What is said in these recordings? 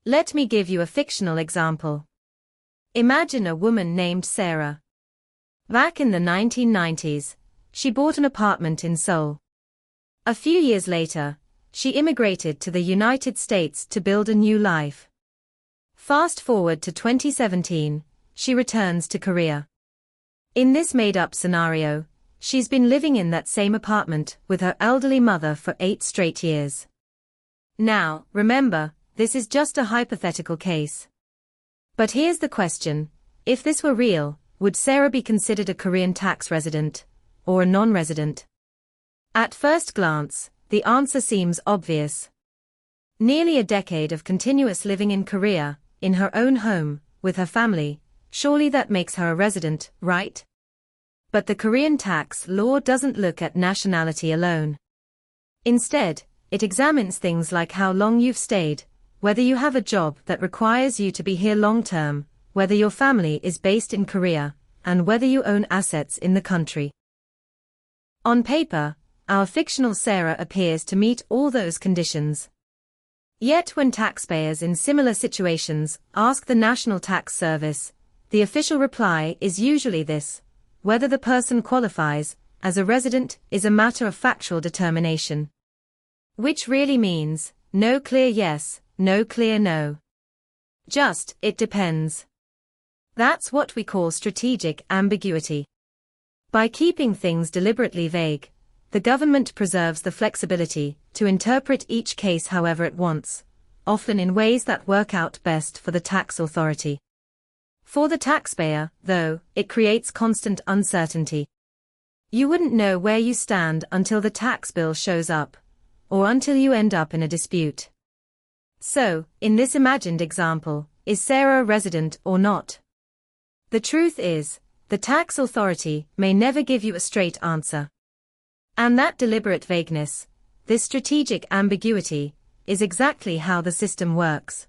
Let me give you a fictional example. Imagine a woman named Sarah. Back in the 1990s, she bought an apartment in Seoul. A few years later, she immigrated to the United States to build a new life. Fast forward to 2017, she returns to Korea. In this made-up scenario, she's been living in that same apartment with her elderly mother for 8 straight years. Now, remember, this is just a hypothetical case. But here's the question: if this were real, would Sarah be considered a Korean tax resident, or a non-resident? At first glance, the answer seems obvious. Nearly a decade of continuous living in Korea, in her own home, with her family, surely that makes her a resident, right? But the Korean tax law doesn't look at nationality alone. Instead, it examines things like how long you've stayed, whether you have a job that requires you to be here long-term, whether your family is based in Korea, and whether you own assets in the country. On paper, our fictional Sarah appears to meet all those conditions. Yet when taxpayers in similar situations ask the National Tax Service, the official reply is usually this: whether the person qualifies as a resident is a matter of factual determination. Which really means, no clear yes, no clear no. Just, it depends. That's what we call strategic ambiguity. By keeping things deliberately vague, the government preserves the flexibility to interpret each case however it wants, often in ways that work out best for the tax authority. For the taxpayer, though, it creates constant uncertainty. You wouldn't know where you stand until the tax bill shows up, or until you end up in a dispute. So, in this imagined example, is Sarah a resident or not? The truth is, the tax authority may never give you a straight answer. And that deliberate vagueness, this strategic ambiguity, is exactly how the system works.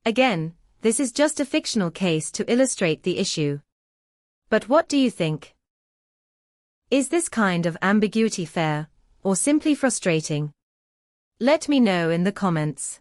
Again, this is just a fictional case to illustrate the issue. But what do you think? Is this kind of ambiguity fair, or simply frustrating? Let me know in the comments.